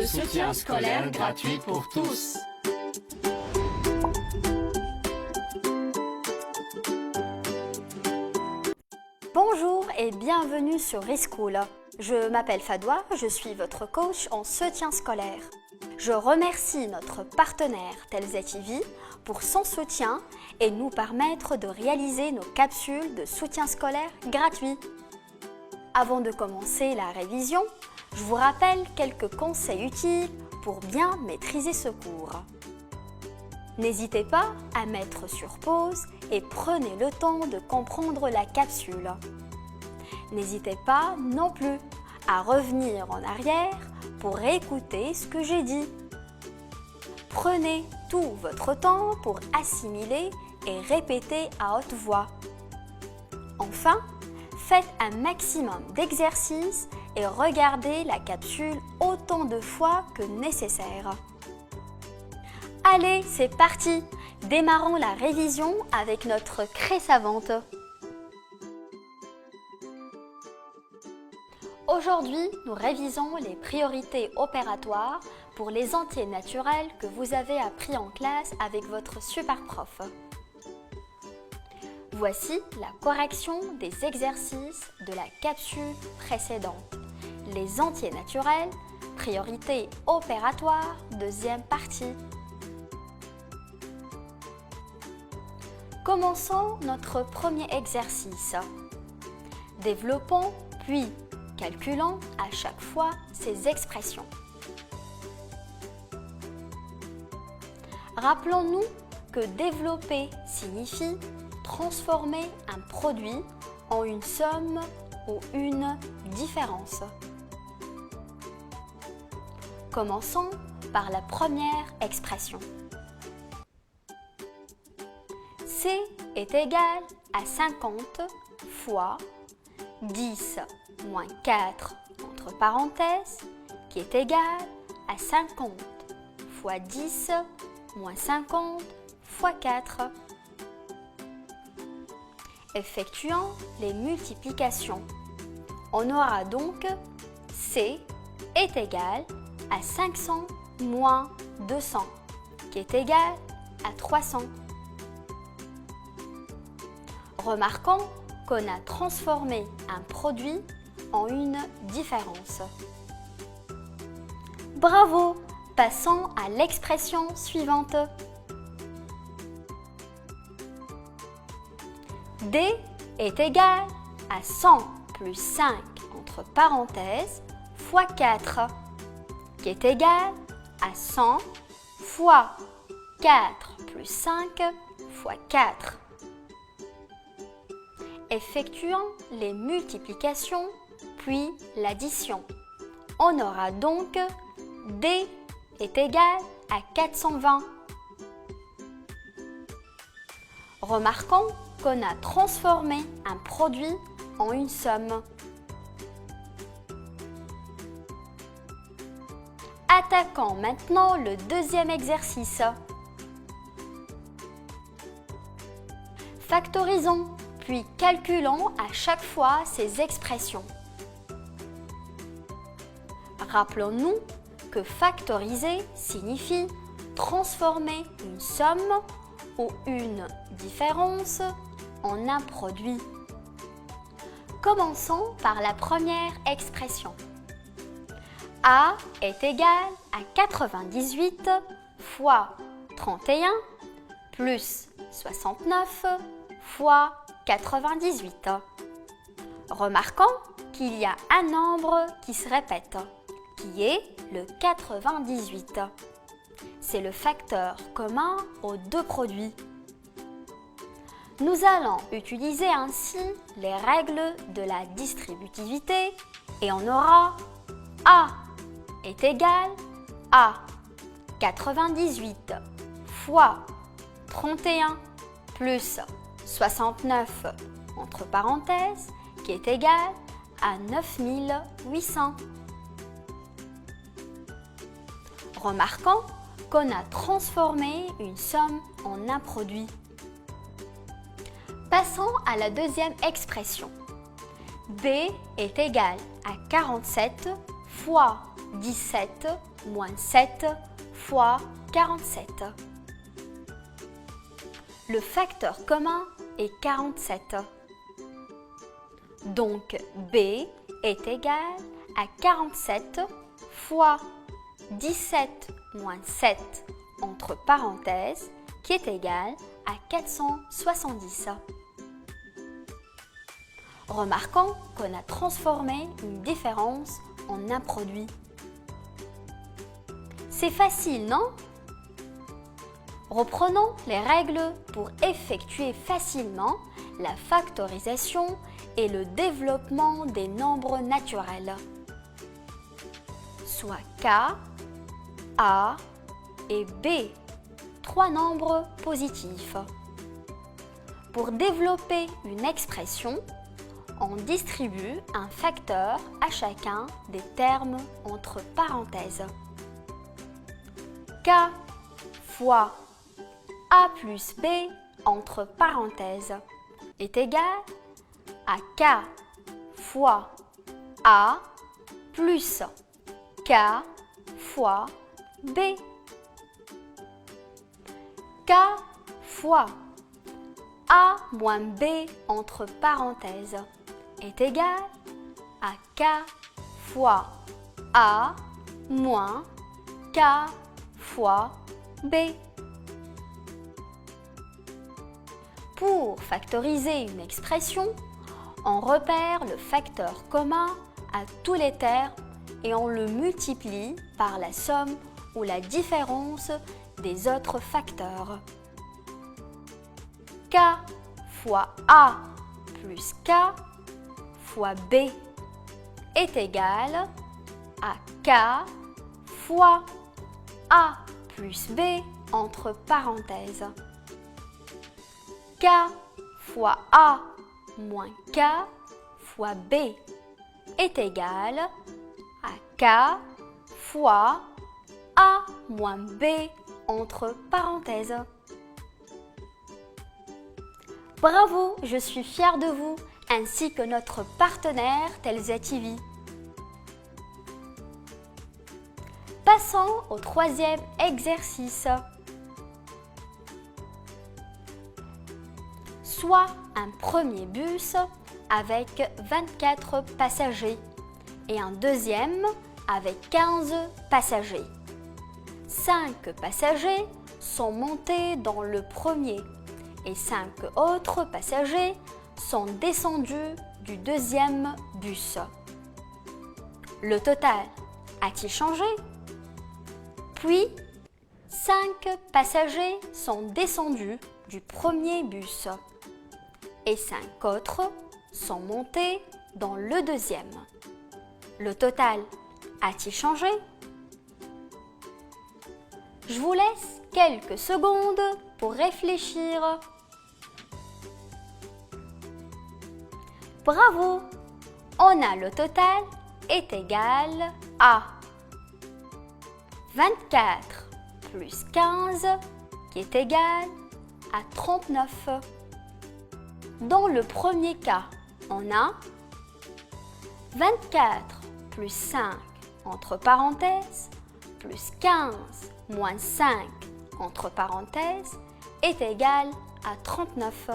Le soutien scolaire gratuit pour tous. Bonjour et bienvenue sur Reschool. Je m'appelle Fadwa, je suis votre coach en soutien scolaire. Je remercie notre partenaire Telze TV pour son soutien et nous permettre de réaliser nos capsules de soutien scolaire gratuit. Avant de commencer la révision, je vous rappelle quelques conseils utiles pour bien maîtriser ce cours. N'hésitez pas à mettre sur pause et prenez le temps de comprendre la capsule. N'hésitez pas non plus à revenir en arrière pour écouter ce que j'ai dit. Prenez tout votre temps pour assimiler et répéter à haute voix. Enfin, faites un maximum d'exercices et regardez la capsule autant de fois que nécessaire. Allez, c'est parti! Démarrons la révision avec notre craie savante. Aujourd'hui, nous révisons les priorités opératoires pour les entiers naturels que vous avez appris en classe avec votre super prof. Voici la correction des exercices de la capsule précédente. Les entiers naturels, priorités opératoires, deuxième partie. Commençons notre premier exercice. Développons puis calculons à chaque fois ces expressions. Rappelons-nous que développer signifie transformer un produit en une somme ou une différence. Commençons par la première expression. C est égal à 50 fois 10 moins 4 entre parenthèses qui est égal à 50 fois 10 moins 50 fois 4. Effectuant les multiplications, on aura donc C est égal à 500 moins 200 qui est égal à 300. Remarquons qu'on a transformé un produit en une différence. Bravo! Passons à l'expression suivante. D est égal à 100 plus 5 entre parenthèses fois 4 qui est égal à 100 fois 4 plus 5 fois 4. Effectuant les multiplications puis l'addition, on aura donc D est égal à 420. Remarquons qu'on a transformé un produit en une somme. Attaquons maintenant le deuxième exercice. Factorisons, puis calculons à chaque fois ces expressions. Rappelons-nous que factoriser signifie transformer une somme ou une différence en un produit. Commençons par la première expression. A est égal à 98 fois 31 plus 69 fois 98. Remarquons qu'il y a un nombre qui se répète, qui est le 98. C'est le facteur commun aux deux produits. Nous allons utiliser ainsi les règles de la distributivité et on aura A est égal à 98 fois 31 plus 69 entre parenthèses qui est égal à 9800. Remarquons qu'on a transformé une somme en un produit. Passons à la deuxième expression. B est égal à 47 fois 17 moins 7 fois 47. Le facteur commun est 47. Donc B est égal à 47 fois 17 moins 7 entre parenthèses qui est égal à 470. Remarquons qu'on a transformé une différence en un produit. C'est facile, non? Reprenons les règles pour effectuer facilement la factorisation et le développement des nombres naturels, soit K, A et B, trois nombres positifs. Pour développer une expression, on distribue un facteur à chacun des termes entre parenthèses. K fois A plus B entre parenthèses est égal à K fois A plus K fois B. K fois A moins B entre parenthèses est égal à K fois A moins K fois B. Pour factoriser une expression, on repère le facteur commun à tous les termes et on le multiplie par la somme ou la différence des autres facteurs. K fois A plus K fois B est égal à K fois A plus B entre parenthèses. K fois A moins K fois B est égal à K fois A moins B entre parenthèses. Bravo, je suis fière de vous, ainsi que notre partenaire Telsa TV. Passons au troisième exercice. Soit un premier bus avec 24 passagers et un deuxième avec 15 passagers. 5 passagers sont montés dans le premier et 5 autres passagers sont descendus du deuxième bus. Le total a-t-il changé? Puis, 5 passagers sont descendus du premier bus et 5 autres sont montés dans le deuxième. Le total a-t-il changé? Je vous laisse quelques secondes pour réfléchir. Bravo! On a le total est égal à 24 plus 15 qui est égal à 39. Dans le premier cas, on a 24 plus 5 entre parenthèses plus 15 moins 5 entre parenthèses est égal à 39.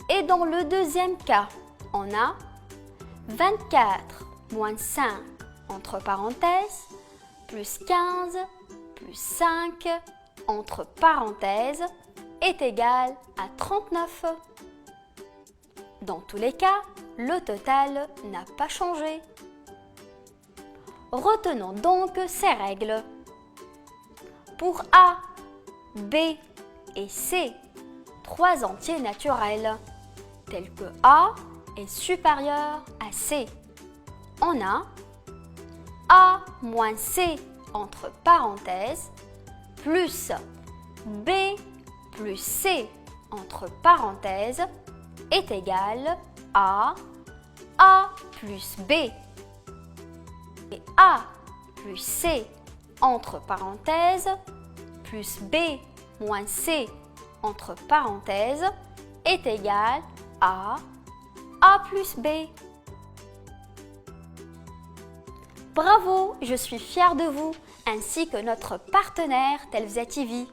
Et dans le deuxième cas, on a 24 moins 5 entre parenthèses plus 15 plus 5 entre parenthèses est égal à 39. Dans tous les cas, le total n'a pas changé. Retenons donc ces règles. Pour A, B et C, trois entiers naturels, tels que A est supérieur à C, on a A moins C entre parenthèses plus B plus C entre parenthèses est égal à A plus B. Et A plus C entre parenthèses plus B moins C entre parenthèses est égal à A plus B. Bravo, je suis fière de vous, ainsi que notre partenaire Telvza TV.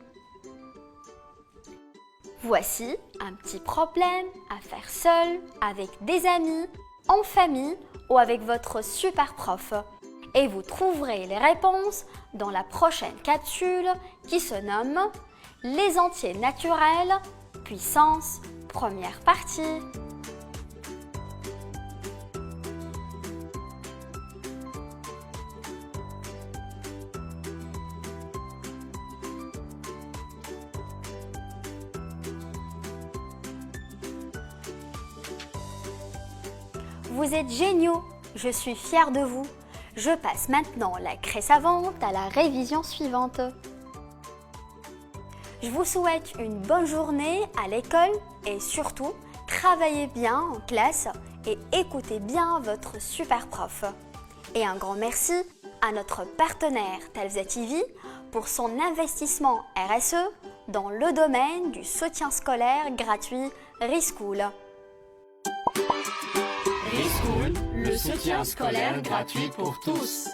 Voici un petit problème à faire seul, avec des amis, en famille ou avec votre super prof. Et vous trouverez les réponses dans la prochaine capsule qui se nomme « Les entiers naturels, puissance, première partie ». Vous êtes géniaux, je suis fière de vous. Je passe maintenant la craie savante à la révision suivante. Je vous souhaite une bonne journée à l'école et surtout, travaillez bien en classe et écoutez bien votre super prof. Et un grand merci à notre partenaire Telvza TV pour son investissement RSE dans le domaine du soutien scolaire gratuit Reschool. Reschool, le soutien scolaire gratuit pour tous.